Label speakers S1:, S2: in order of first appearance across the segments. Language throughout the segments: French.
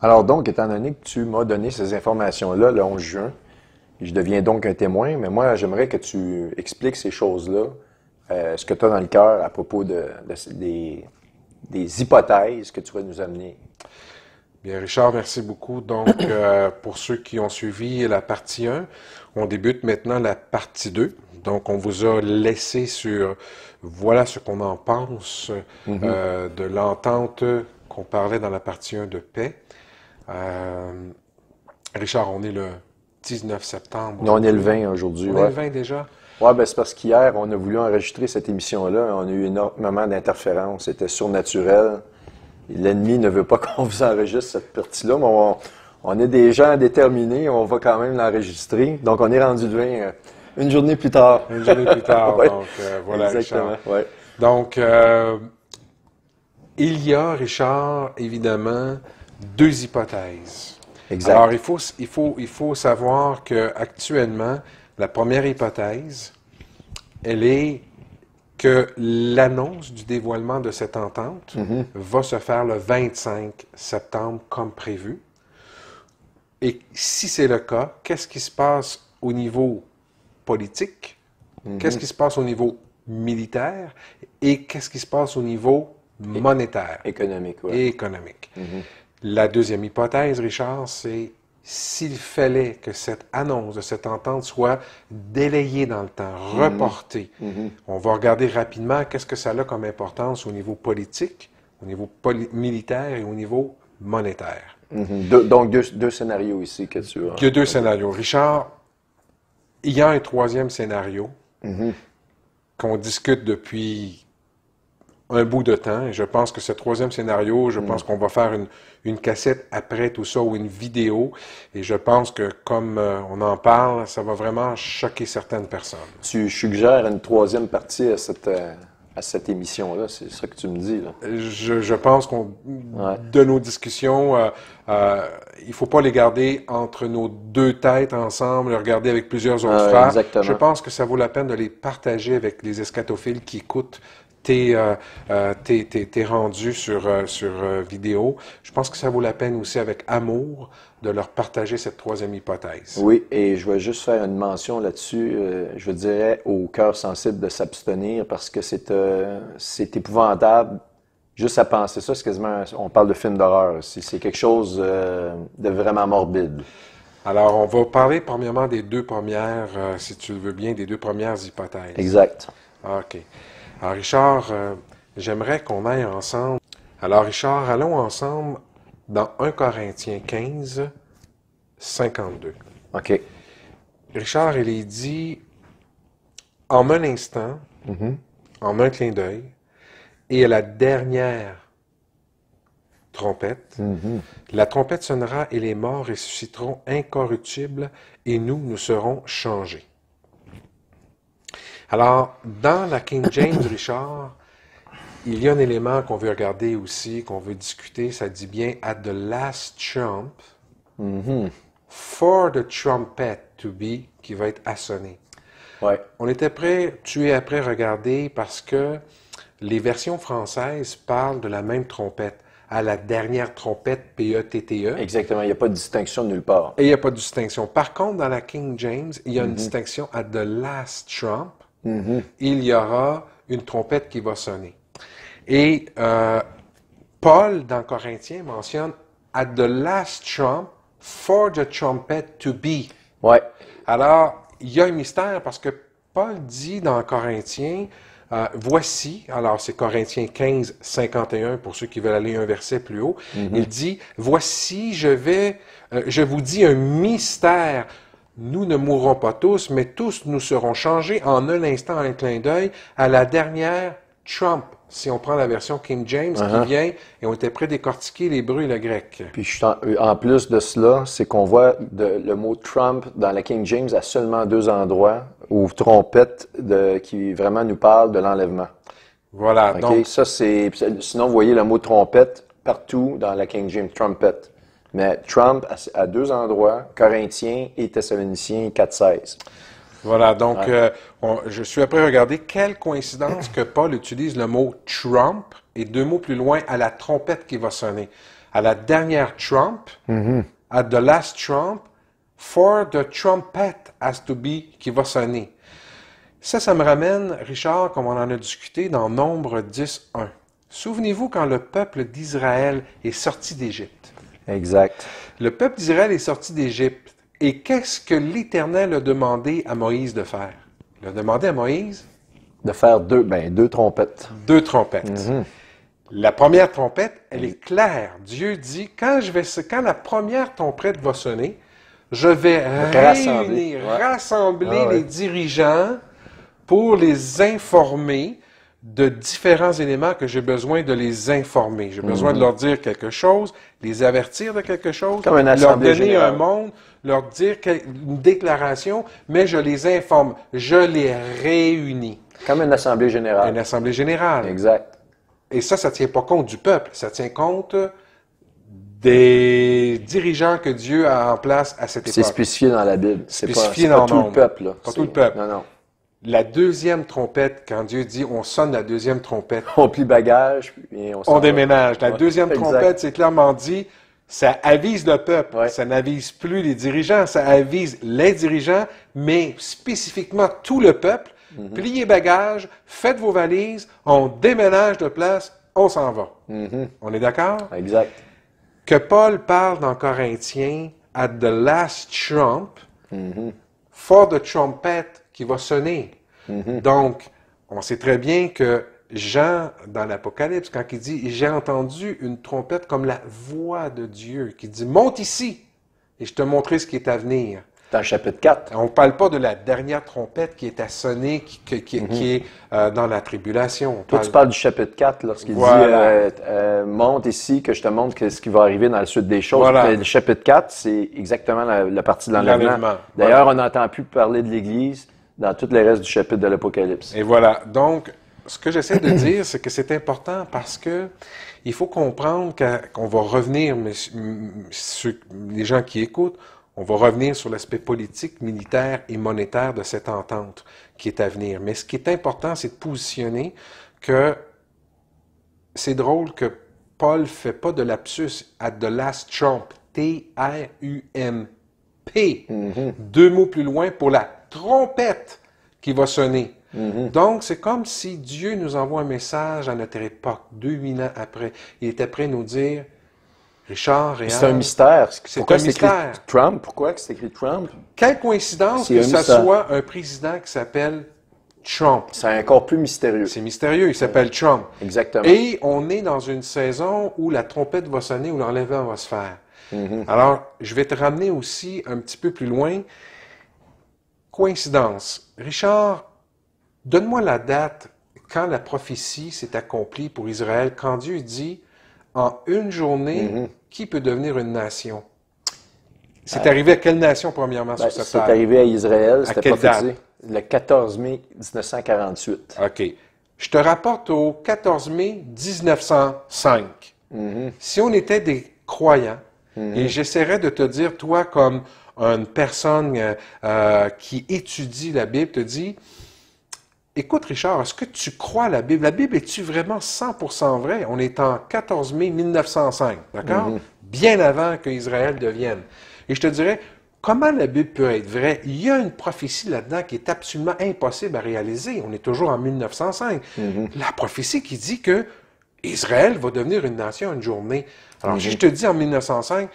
S1: Alors donc, étant donné que tu m'as donné ces informations-là le 11 juin, je deviens donc un témoin, mais moi, j'aimerais que tu expliques ces choses-là, ce que tu as dans le cœur à propos des hypothèses que tu vas nous amener.
S2: Bien, Richard, merci beaucoup. Donc, pour ceux qui ont suivi la partie 1, on débute maintenant la partie 2. Donc, on vous a laissé sur voilà ce qu'on en pense de l'entente qu'on parlait dans la partie 1 de paix. Richard, on est le 19 septembre.
S1: On est le 20 aujourd'hui.
S2: On est le 20 déjà?
S1: Oui, ben c'est parce qu'hier, on a voulu enregistrer cette émission-là. On a eu énormément d'interférences. C'était surnaturel. L'ennemi ne veut pas qu'on vous enregistre cette partie-là, mais on est des gens déterminés. On va quand même l'enregistrer. Donc, on est rendu le 20 une journée plus tard.
S2: Une journée plus tard.
S1: Ouais.
S2: Donc, voilà,
S1: Exactement.
S2: Richard.
S1: Ouais.
S2: Donc, il y a, Richard, évidemment, deux hypothèses.
S1: Exact.
S2: Alors, il faut savoir qu'actuellement, la première hypothèse, elle est que l'annonce du dévoilement de cette entente va se faire le 25 septembre comme prévu. Et si c'est le cas, qu'est-ce qui se passe au niveau politique? Qu'est-ce qui se passe au niveau militaire? Et qu'est-ce qui se passe au niveau monétaire?
S1: Économique, oui.
S2: Et économique. La deuxième hypothèse, Richard, c'est s'il fallait que cette annonce de cette entente soit délayée dans le temps, reportée, on va regarder rapidement qu'est-ce que ça a comme importance au niveau politique, au niveau militaire et au niveau monétaire.
S1: Donc, deux scénarios ici que tu as.
S2: Il y a deux scénarios. Richard, il y a un troisième scénario qu'on discute depuis un bout de temps. Et je pense que ce troisième scénario, je pense qu'on va faire une cassette après tout ça ou une vidéo. Et je pense que comme on en parle, ça va vraiment choquer certaines personnes.
S1: Tu suggères une troisième partie à cette émission-là, c'est ça que tu me dis, là.
S2: Je pense de nos discussions, il ne faut pas les garder entre nos deux têtes ensemble, les regarder avec plusieurs autres frères.
S1: Exactement.
S2: Je pense que ça vaut la peine de les partager avec les eschatophiles qui écoutent tes rendus sur vidéo. Je pense que ça vaut la peine aussi avec amour de leur partager cette troisième hypothèse.
S1: Oui, et je vais juste faire une mention là-dessus. Je dirais aux cœurs sensibles de s'abstenir parce que c'est épouvantable. Juste à penser ça, c'est quasiment, on parle de film d'horreur. C'est quelque chose de vraiment morbide.
S2: Alors, on va parler premièrement des deux premières, si tu le veux bien, des deux premières hypothèses.
S1: Exact.
S2: OK. Alors, Richard, j'aimerais qu'on aille ensemble. Alors, Richard, allons ensemble dans 1 Corinthiens 15, 52.
S1: OK.
S2: Richard, il est dit, en un instant, en un clin d'œil, et à la dernière trompette, la trompette sonnera et les morts ressusciteront incorruptibles et nous serons changés. Alors, dans la King James, Richard, il y a un élément qu'on veut regarder aussi, qu'on veut discuter. Ça dit bien « at the last trump, for the trumpet to be » qui va être assonné.
S1: Ouais.
S2: Tu es après regarder parce que les versions françaises parlent de la même trompette. À la dernière trompette, P-E-T-T-E.
S1: Exactement, il n'y a pas de distinction nulle part.
S2: Et il n'y a pas de distinction. Par contre, dans la King James, il y a une distinction at the last trump. Il y aura une trompette qui va sonner. Et Paul, dans Corinthiens, mentionne at the last trump for the trumpet to be.
S1: Ouais.
S2: Alors, il y a un mystère parce que Paul dit dans Corinthiens, voici, alors c'est Corinthiens 15, 51 pour ceux qui veulent aller un verset plus haut, il dit, voici, je vous dis un mystère. Nous ne mourrons pas tous, mais tous nous serons changés en un instant, un clin d'œil, à la dernière trump. Si on prend la version King James qui vient, et on était prêt à décortiquer l'hébreu et le grec.
S1: Puis en plus de cela, c'est qu'on voit le mot Trump dans la King James à seulement 2 endroits, ou trompette qui vraiment nous parle de l'enlèvement.
S2: Voilà.
S1: Okay?
S2: Donc,
S1: ça, sinon, vous voyez le mot trompette partout dans la King James, trumpet. Mais Trump à 2 endroits, Corinthiens et Thessaloniciens 4,16.
S2: Voilà, donc je suis après regarder quelle coïncidence que Paul utilise le mot trump et 2 mots plus loin à la trompette qui va sonner. à la dernière trompe, at the last trump, for the trumpet has to be, qui va sonner. Ça me ramène, Richard, comme on en a discuté dans Nombre 10.1. Souvenez-vous quand le peuple d'Israël est sorti d'Égypte.
S1: Exact.
S2: Le peuple d'Israël est sorti d'Égypte. Et qu'est-ce que l'Éternel a demandé à Moïse de faire? Il a demandé à Moïse
S1: De faire deux trompettes.
S2: 2 trompettes. La première trompette, elle est claire. Dieu dit, quand la première trompette va sonner, je vais rassembler les dirigeants pour les informer de différents éléments que j'ai besoin de les informer. J'ai besoin de leur dire quelque chose, les avertir de quelque chose,
S1: Comme une
S2: leur
S1: assemblée
S2: donner
S1: générale.
S2: un monde, leur dire une déclaration, mais je les informe, je les réunis.
S1: Comme une assemblée générale.
S2: Une assemblée générale.
S1: Exact.
S2: Et ça ne tient pas compte du peuple, ça tient compte des dirigeants que Dieu a en place à cette
S1: C'est
S2: époque.
S1: spécifié dans la Bible. C'est
S2: Spécifié
S1: pas
S2: dans
S1: tout
S2: nombre.
S1: le peuple. Là.
S2: Pas tout le peuple.
S1: Non.
S2: La deuxième trompette, quand Dieu dit on sonne la deuxième trompette,
S1: On plie bagage et on s'en
S2: on
S1: va.
S2: déménage. La
S1: Ouais,
S2: deuxième
S1: exact.
S2: trompette, c'est clairement dit, ça avise le peuple.
S1: Ouais.
S2: Ça n'avise plus les dirigeants, ça avise les dirigeants, mais spécifiquement tout le peuple. Pliez bagages, faites vos valises, on déménage de place, on s'en va. On est d'accord?
S1: Exact.
S2: Que Paul parle dans Corinthiens, at the last trump, for the trumpet qui va sonner. Donc, on sait très bien que Jean, dans l'Apocalypse, quand il dit « J'ai entendu une trompette comme la voix de Dieu qui dit « Monte ici et je te montrerai ce qui est à venir. »
S1: Dans le chapitre 4.
S2: On ne parle pas de la dernière trompette qui est à sonner, qui est dans la tribulation.
S1: Toi, tu parles du chapitre 4, lorsqu'il
S2: Voilà.
S1: dit monte ici, que je te montre ce qui va arriver dans la suite des choses.
S2: Voilà.
S1: Mais le chapitre 4, c'est exactement la partie de l'enlèvement.
S2: L'enlèvement.
S1: D'ailleurs, on n'entend plus parler de l'Église dans tous les restes du chapitre de l'Apocalypse.
S2: Et voilà. Donc, ce que j'essaie de dire, c'est que c'est important parce que il faut comprendre qu'on va revenir, les gens qui écoutent, on va revenir sur l'aspect politique, militaire et monétaire de cette entente qui est à venir. Mais ce qui est important, c'est de positionner que c'est drôle que Paul ne fait pas de lapsus at the last trump, T-R-U-M-P, 2 mots plus loin pour la trompette qui va sonner. Donc, c'est comme si Dieu nous envoie un message à notre époque, 2000 ans après. Il était prêt à nous dire, Richard, Réal,
S1: C'est un mystère.
S2: C'est
S1: Pourquoi
S2: un
S1: c'est écrit
S2: mystère.
S1: Trump? Pourquoi c'est écrit Trump?
S2: Quelle coïncidence
S1: C'est
S2: que
S1: un
S2: ça
S1: mystère.
S2: soit un président qui s'appelle Trump.
S1: C'est encore plus mystérieux.
S2: C'est mystérieux, il s'appelle Trump.
S1: Exactement.
S2: Et on est dans une saison où la trompette va sonner, où l'enlèvement va se faire. Alors, je vais te ramener aussi un petit peu plus loin. Coïncidence. Richard, donne-moi la date quand la prophétie s'est accomplie pour Israël, quand Dieu dit, en une journée, qui peut devenir une nation? C'est arrivé à quelle nation, premièrement, sur cette
S1: C'est
S2: terre?
S1: arrivé à Israël,
S2: À
S1: c'était
S2: quelle
S1: prophétisé le 14 mai 1948.
S2: OK. Je te rapporte au 14 mai 1905. Si on était des croyants, et j'essaierais de te dire, toi, comme une personne qui étudie la Bible, te dit, écoute, Richard, est-ce que tu crois à la Bible? La Bible, est-tu vraiment 100% vraie? On est en 14 mai 1905, d'accord? Bien avant que Israël devienne. Et je te dirais, comment la Bible peut être vraie? Il y a une prophétie là-dedans qui est absolument impossible à réaliser. On est toujours en 1905. La prophétie qui dit que Israël va devenir une nation une journée. Alors, si je te dis en 1905,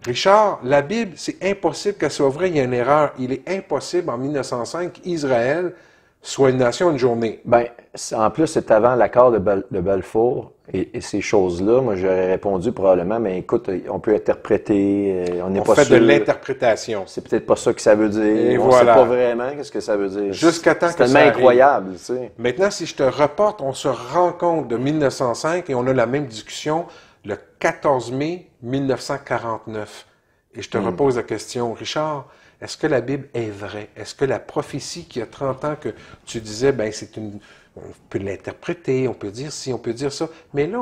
S2: Richard, la Bible, c'est impossible qu'elle soit vraie, il y a une erreur. Il est impossible en 1905 qu'Israël soit une nation une journée.
S1: Ben, en plus, c'est avant l'accord de Balfour et ces choses-là. Moi, j'aurais répondu probablement, mais écoute, on peut interpréter, on n'est pas
S2: On fait
S1: sûr.
S2: de l'interprétation.
S1: C'est peut-être pas ça que ça veut dire.
S2: Et
S1: on
S2: voilà.
S1: sait pas vraiment qu'est-ce que ça veut dire.
S2: Jusqu'à temps
S1: c'est
S2: que
S1: tellement
S2: ça arrive.
S1: incroyable, tu sais.
S2: Maintenant, si je te reporte, on se rend compte de 1905 et on a la même discussion le 14 mai 1949. Et je te repose la question, Richard, est-ce que la Bible est vraie? Est-ce que la prophétie qui a 30 ans que tu disais, ben on peut l'interpréter, on peut dire ci, on peut dire ça. Mais là,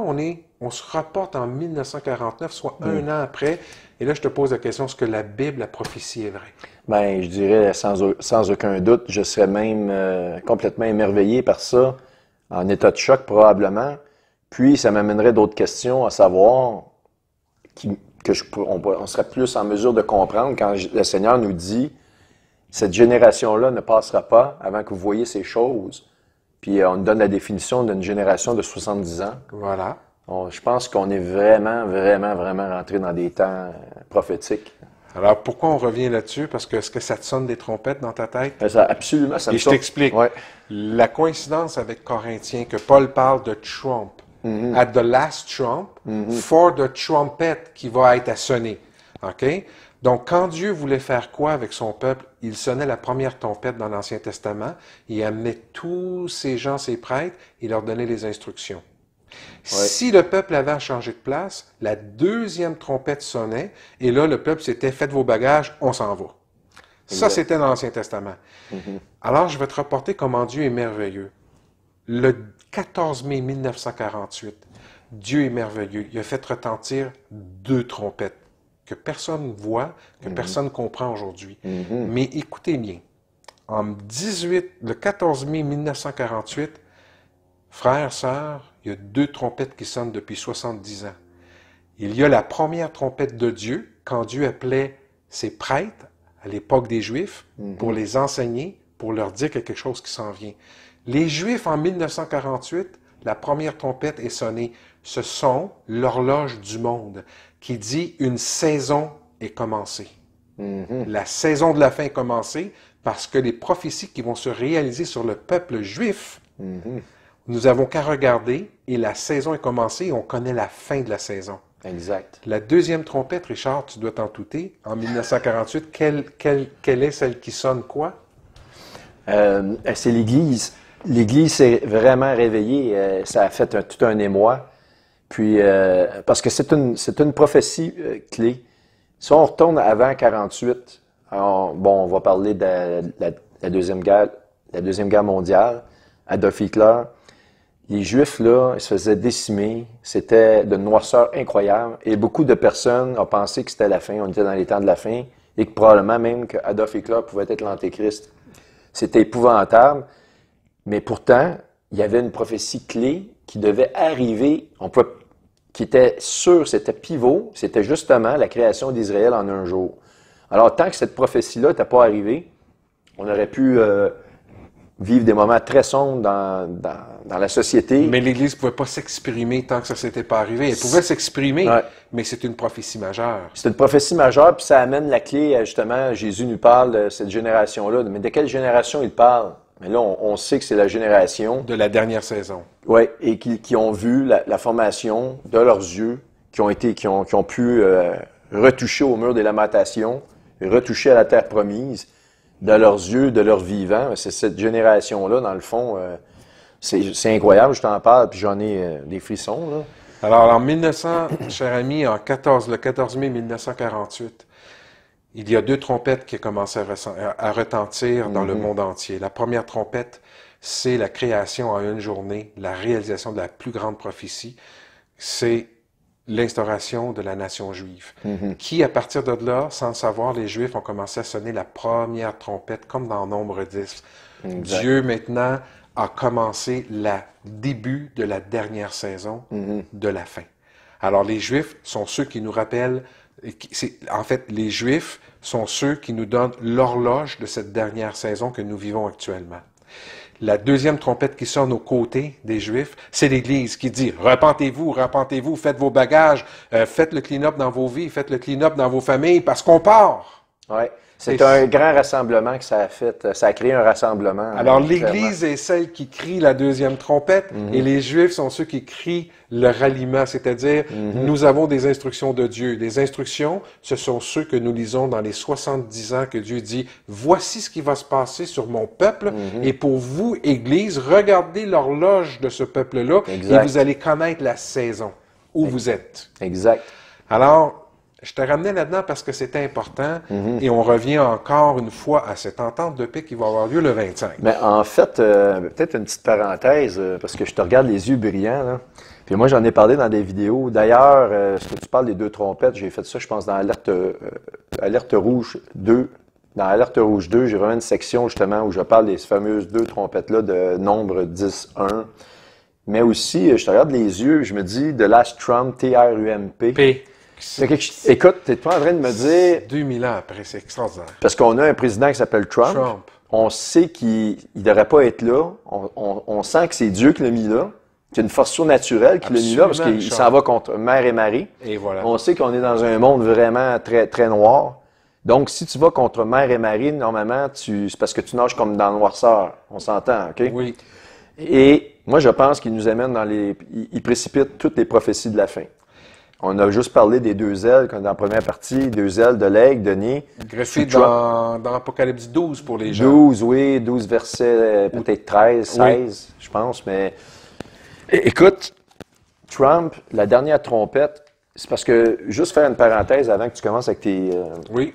S2: on se rapporte en 1949, soit un an après. Et là, je te pose la question, est-ce que la Bible, la prophétie est vraie?
S1: Ben, je dirais sans aucun doute, je serais même complètement émerveillé par ça, en état de choc probablement. Puis, ça m'amènerait d'autres questions, à savoir, on serait plus en mesure de comprendre quand le Seigneur nous dit cette génération-là ne passera pas avant que vous voyez ces choses. Puis on nous donne la définition d'une génération de 70 ans.
S2: Voilà.
S1: Je pense qu'on est vraiment, vraiment, vraiment rentré dans des temps prophétiques.
S2: Alors, pourquoi on revient là-dessus? Parce que est-ce que ça te sonne des trompettes dans ta tête?
S1: Absolument, ça me
S2: Et je t'explique.
S1: Ouais.
S2: La coïncidence avec Corinthiens, que Paul parle de trump, at the last trump, for the trumpet qui va être à sonner. OK? Donc, quand Dieu voulait faire quoi avec son peuple, il sonnait la première trompette dans l'Ancien Testament, il amenait tous ces gens, ces prêtres, il leur donnait les instructions. Ouais. Si le peuple avait changé de place, la deuxième trompette sonnait, et là, le peuple s'était « Faites vos bagages, on s'en va ». Ça, c'était dans l'Ancien Testament. Alors, je vais te rapporter comment Dieu est merveilleux. Le 14 mai 1948, Dieu est merveilleux. Il a fait retentir 2 trompettes que personne voit, que personne comprend aujourd'hui. Mais écoutez bien, le 14 mai 1948, frères, sœurs, il y a 2 trompettes qui sonnent depuis 70 ans. Il y a la première trompette de Dieu, quand Dieu appelait ses prêtres, à l'époque des Juifs, pour les enseigner, pour leur dire qu'il y a quelque chose qui s'en vient. Les Juifs, en 1948, la première trompette est sonnée. Ce sont l'horloge du monde qui dit une saison est commencée. La saison de la fin est commencée parce que les prophéties qui vont se réaliser sur le peuple juif, nous avons qu'à regarder et la saison est commencée et on connaît la fin de la saison.
S1: Exact.
S2: La deuxième trompette, Richard, tu dois t'en douter, en 1948, quelle est celle qui sonne quoi?
S1: C'est l'Église. L'Église s'est vraiment réveillée. Ça a fait tout un émoi. Puis, parce que c'est une prophétie clé. Si on retourne avant 48, on va parler de la Deuxième Guerre mondiale, Adolf Hitler. Les Juifs, là, ils se faisaient décimer. C'était de noirceur incroyable. Et beaucoup de personnes ont pensé que c'était la fin. On était dans les temps de la fin. Et que probablement même que Adolf Hitler pouvait être l'Antéchrist. C'était épouvantable. Mais pourtant, il y avait une prophétie clé qui devait arriver, qui était sûre, c'était pivot. C'était justement la création d'Israël en un jour. Alors, tant que cette prophétie-là n'était pas arrivée, on aurait pu vivre des moments très sombres dans la société.
S2: Mais l'Église ne pouvait pas s'exprimer tant que ça ne s'était pas arrivé. Elle pouvait s'exprimer, mais c'est une prophétie majeure.
S1: C'est une prophétie majeure, puis ça amène la clé, justement, Jésus nous parle de cette génération-là. Mais de quelle génération il parle? Mais là, on sait que c'est la génération...
S2: De la dernière saison.
S1: Oui, et qui ont vu la formation de leurs yeux, qui ont pu retoucher au mur des lamentations, retoucher à la terre promise, de leurs yeux, de leur vivant. C'est cette génération-là, dans le fond, c'est incroyable, je t'en parle, puis j'en ai des frissons, là.
S2: Alors, en 1900, cher ami, le 14 mai 1948, il y a 2 trompettes qui commencent à retentir dans le monde entier. La première trompette, c'est la création en une journée, la réalisation de la plus grande prophétie. C'est l'instauration de la nation juive, qui, à partir de là, sans le savoir, les Juifs ont commencé à sonner la première trompette, comme dans Nombre 10. Exact. Dieu, maintenant, a commencé le début de la dernière saison de la fin. Alors, les Juifs sont ceux qui nous rappellent, en fait, les Juifs sont ceux qui nous donnent l'horloge de cette dernière saison que nous vivons actuellement. La deuxième trompette qui sonne aux côtés des Juifs, c'est l'Église qui dit « Repentez-vous, repentez-vous, faites vos bagages, faites le clean-up dans vos vies, faites le clean-up dans vos familles, parce qu'on part! »
S1: Oui, c'est un grand rassemblement que ça a fait. Ça a créé un rassemblement.
S2: Alors, l'Église est celle qui crie la deuxième trompette, et les Juifs sont ceux qui crient le ralliement, c'est-à-dire nous avons des instructions de Dieu. Les instructions, ce sont ceux que nous lisons dans les 70 ans que Dieu dit « Voici ce qui va se passer sur mon peuple, et pour vous, Église, regardez l'horloge de ce peuple-là, et vous allez connaître la saison où vous êtes. »
S1: Exact.
S2: Alors, je te ramenais là-dedans parce que c'est important et on revient encore une fois à cette entente de paix qui va avoir lieu le 25.
S1: Mais en fait, peut-être une petite parenthèse, parce que je te regarde les yeux brillants, là. Puis moi, j'en ai parlé dans des vidéos. D'ailleurs, ce que tu parles des 2 trompettes, j'ai fait ça, je pense, dans Alerte Rouge 2. Dans Alerte Rouge 2, j'ai vraiment une section, justement, où je parle des fameuses 2 trompettes-là de Nombre 10-1. Mais aussi, je te regarde les yeux, je me dis, The Last Trump, T-R-U-M-P.
S2: P.
S1: Écoute, tu n'es pas en train de me dire...
S2: 2000 ans après, c'est extraordinaire.
S1: Parce qu'on a un président qui s'appelle Trump. On sait qu'il ne devrait pas être là. On sent que c'est Dieu qui l'a mis là. Qu'il y a une force surnaturelle qui l'a mis là parce qu'il s'en va contre Mère et Marie.
S2: Et voilà.
S1: On sait qu'on est dans un monde vraiment très, très noir. Donc, si tu vas contre Mère et Marie, normalement, c'est parce que tu nages comme dans le noirceur. On s'entend, OK?
S2: Oui.
S1: Et moi, je pense qu'il nous amène il précipite toutes les prophéties de la fin. On a juste parlé des deux ailes, comme dans la première partie, deux ailes de l'aigle, de nez.
S2: Greffé dans Apocalypse 12 pour les gens.
S1: 12, oui, 12 versets, peut-être 13, 16, je pense. Mais écoute, Trump, la dernière trompette, c'est parce que, juste faire une parenthèse avant que tu commences avec tes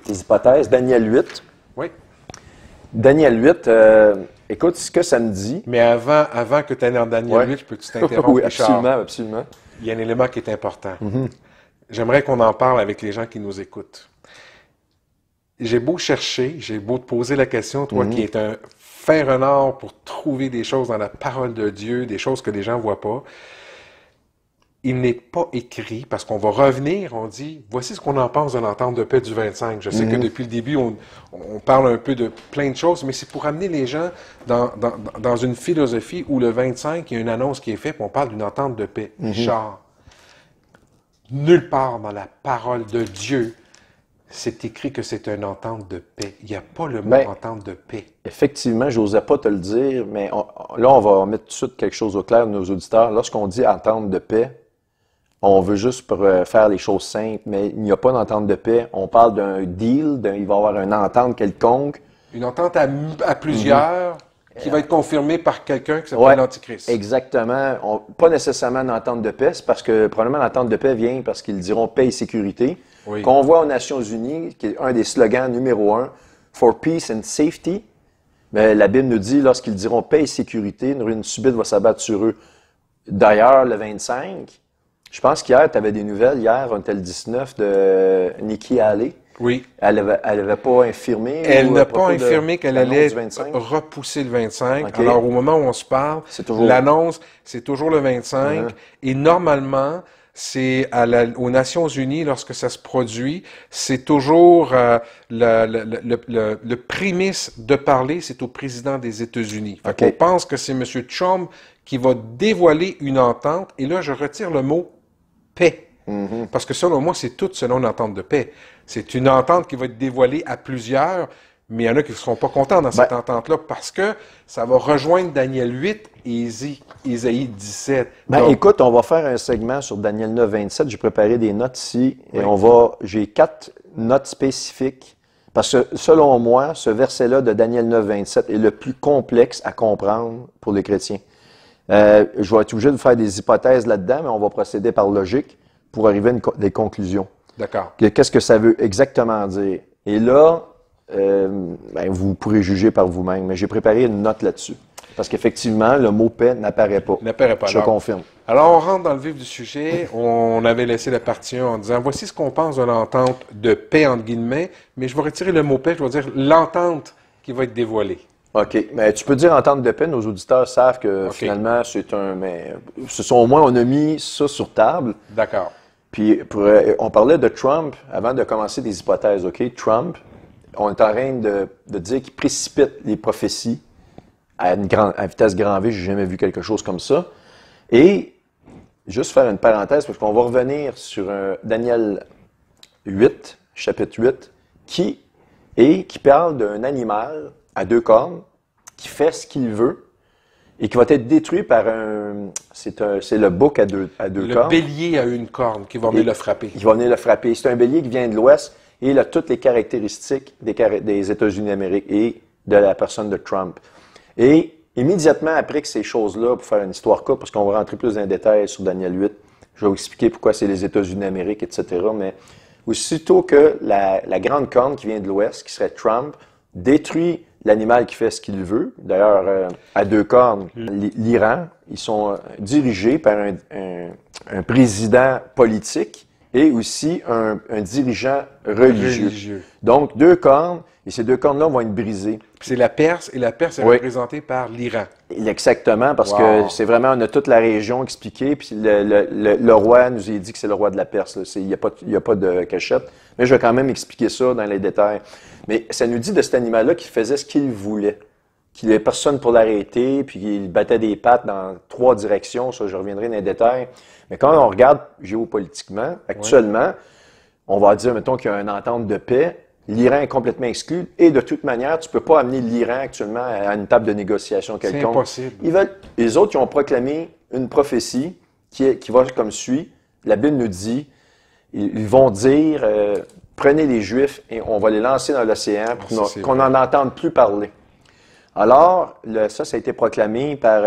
S1: hypothèses, Daniel 8.
S2: Oui.
S1: Daniel 8, écoute, ce que ça me dit.
S2: Mais avant que tu ailles dans Daniel 8, je peux t'interrompre,
S1: Oui,
S2: Richard?
S1: absolument, absolument.
S2: Il y a un élément qui est important. J'aimerais qu'on en parle avec les gens qui nous écoutent. J'ai beau chercher, j'ai beau te poser la question, toi qui es un fer un or pour trouver des choses dans la parole de Dieu, des choses que les gens ne voient pas. Il n'est pas écrit, parce qu'on va revenir, on dit, voici ce qu'on en pense de l'entente de paix du 25. Je sais que depuis le début, on parle un peu de plein de choses, mais c'est pour amener les gens dans une philosophie où le 25, il y a une annonce qui est faite, puis on parle d'une entente de paix. Richard, nulle part dans la parole de Dieu, c'est écrit que c'est une entente de paix. Il n'y a pas le mot entente de paix.
S1: Effectivement, je n'osais pas te le dire, mais là, on va mettre tout de suite quelque chose au clair de nos auditeurs. Lorsqu'on dit entente de paix, on veut juste faire les choses simples, mais il n'y a pas d'entente de paix. On parle d'un deal, il va y avoir une entente quelconque.
S2: Une entente à plusieurs qui va être confirmée par quelqu'un qui s'appelle l'Antichrist.
S1: Exactement. Pas nécessairement une entente de paix, c'est parce que probablement l'entente de paix vient parce qu'ils diront paix et sécurité.
S2: Oui.
S1: Qu'on voit aux Nations Unies, qui est un des slogans numéro 1, For Peace and Safety. Mais la Bible nous dit, lorsqu'ils diront paix et sécurité, une ruine subite va s'abattre sur eux. D'ailleurs, le 25, je pense qu'hier, tu avais des nouvelles. Hier, on était le 19 de Nikki Haley.
S2: Oui.
S1: Elle avait pas infirmé.
S2: Elle n'a pas infirmé qu'elle allait repousser le 25. Okay. Alors, au moment où on se parle, l'annonce, c'est toujours le 25. Et normalement, c'est aux Nations Unies, lorsque ça se produit, c'est toujours le prémisse de parler, c'est au président des États-Unis. On pense que c'est M. Trump qui va dévoiler une entente. Et là, je retire le mot paix. Parce que selon moi, c'est tout selon une entente de paix. C'est une entente qui va être dévoilée à plusieurs, mais il y en a qui ne seront pas contents dans cette entente-là parce que ça va rejoindre Daniel 8 et Isaïe 17.
S1: Donc, écoute, on va faire un segment sur Daniel 9, 27. J'ai préparé des notes ici et j'ai 4 notes spécifiques parce que selon moi, ce verset-là de Daniel 9, 27 est le plus complexe à comprendre pour les chrétiens. Je vais être obligé de faire des hypothèses là-dedans, mais on va procéder par logique pour arriver à des conclusions.
S2: D'accord.
S1: Qu'est-ce que ça veut exactement dire? Et là, vous pourrez juger par vous-même, mais j'ai préparé une note là-dessus. Parce qu'effectivement, le mot paix n'apparaît pas.
S2: N'apparaît pas.
S1: Je confirme.
S2: Alors, on rentre dans le vif du sujet. On avait laissé la partie 1 en disant, voici ce qu'on pense de l'entente de paix, entre guillemets, mais je vais retirer le mot paix, je vais dire l'entente qui va être dévoilée. OK.
S1: Mais tu peux dire entente de paix, nos auditeurs savent que finalement, au moins, on a mis ça sur table.
S2: D'accord.
S1: Puis, on parlait de Trump avant de commencer des hypothèses, OK? Trump, on est en train de dire qu'il précipite les prophéties à vitesse grand V. J'ai jamais vu quelque chose comme ça. Et, juste faire une parenthèse, parce qu'on va revenir sur Daniel 8, chapitre 8, qui parle d'un animal à 2 cornes, qui fait ce qu'il veut, et qui va être détruit par c'est le bouc à deux cornes.
S2: Le bélier a une corne qui va venir le frapper.
S1: Qui va venir le frapper. C'est un bélier qui vient de l'Ouest et il a toutes les caractéristiques des États-Unis d'Amérique et de la personne de Trump. Et immédiatement après que ces choses-là, pour faire une histoire courte, parce qu'on va rentrer plus dans les détails sur Daniel 8, je vais vous expliquer pourquoi c'est les États-Unis d'Amérique, etc. Mais aussitôt que la grande corne qui vient de l'Ouest, qui serait Trump, détruit l'animal qui fait ce qu'il veut. D'ailleurs, à 2 cornes, l'Iran, ils sont dirigés par un président politique et aussi un dirigeant religieux.
S2: Religieux.
S1: Donc, 2 cornes, et ces 2 cornes-là vont être brisées.
S2: Puis c'est la Perse, et la Perse est
S1: Oui.
S2: représentée par l'Iran.
S1: Exactement, parce
S2: Wow.
S1: que c'est vraiment, on a toute la région expliquée, puis le roi nous a dit que c'est le roi de la Perse. Il n'y a pas de cachette. Mais je vais quand même expliquer ça dans les détails. Mais ça nous dit de cet animal-là qu'il faisait ce qu'il voulait, qu'il n'y avait personne pour l'arrêter, puis qu'il battait des pattes dans 3 directions. Ça, je reviendrai dans les détails. Mais quand on regarde géopolitiquement, actuellement, on va dire, mettons, qu'il y a une entente de paix. L'Iran est complètement exclu. Et de toute manière, tu ne peux pas amener l'Iran actuellement à une table de négociation quelconque.
S2: C'est impossible.
S1: Les autres, ils ont proclamé une prophétie qui va comme suit. La Bible nous dit, ils vont dire, prenez les Juifs et on va les lancer dans l'océan pour qu'on n'en entende plus parler. Alors, ça a été proclamé par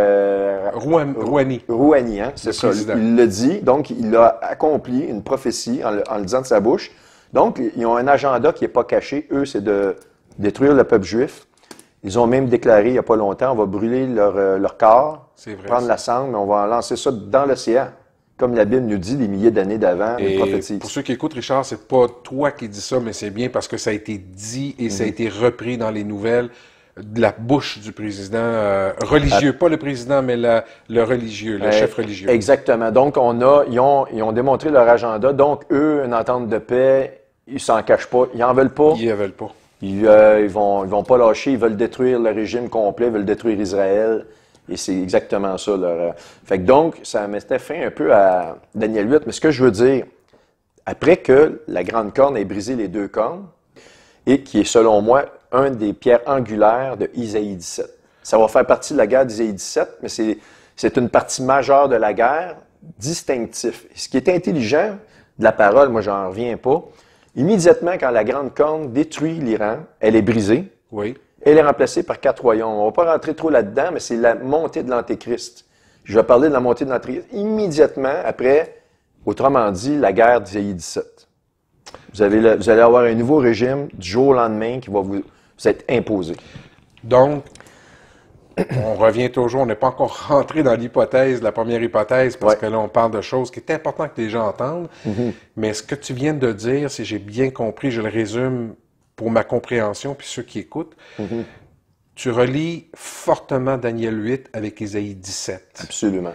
S2: Rouhani.
S1: Rouhani, hein, c'est ça.
S2: Président.
S1: Il l'a dit, donc il a accompli une prophétie en le disant de sa bouche. Donc, ils ont un agenda qui n'est pas caché. Eux, c'est de détruire le peuple juif. Ils ont même déclaré, il n'y a pas longtemps, on va brûler leur corps, prendre la cendre, mais on va lancer ça dans l'océan. Comme la Bible nous dit des milliers d'années d'avant, une prophétie.
S2: Pour ceux qui écoutent, Richard, c'est pas toi qui dis ça, mais c'est bien parce que ça a été dit et ça a été repris dans les nouvelles de la bouche du président religieux. Pas le président, mais le religieux, le chef religieux.
S1: Exactement. Donc, ils ont démontré leur agenda. Donc, eux, une entente de paix, ils s'en cachent pas. Ils n'en veulent pas.
S2: Ils en veulent pas.
S1: Ils vont pas lâcher. Ils veulent détruire le régime complet. Ils veulent détruire Israël. Et c'est exactement ça. Fait que donc, ça mettait fin un peu à Daniel 8. Mais ce que je veux dire, après que la grande corne ait brisé les 2 cornes, et qui est, selon moi, un des pierres angulaires de Isaïe 17. Ça va faire partie de la guerre d'Isaïe 17, mais c'est une partie majeure de la guerre, distinctif. Ce qui est intelligent de la parole, moi, j'en reviens pas, immédiatement, quand la grande corne détruit l'Iran, elle est brisée.
S2: Oui.
S1: Elle est remplacée par 4 royaumes. On ne va pas rentrer trop là-dedans, mais c'est la montée de l'Antéchrist. Je vais parler de la montée de l'Antéchrist immédiatement après, autrement dit, la guerre d'Isaïe 17. Vous allez avoir un nouveau régime du jour au lendemain qui va vous être imposé.
S2: Donc, on revient toujours, on n'est pas encore rentré dans l'hypothèse, la première hypothèse, parce que là, on parle de choses qui est important que les gens entendent. Mais ce que tu viens de dire, si j'ai bien compris, je le résume pour ma compréhension, puis ceux qui écoutent, tu relis fortement Daniel 8 avec Isaïe 17.
S1: Absolument.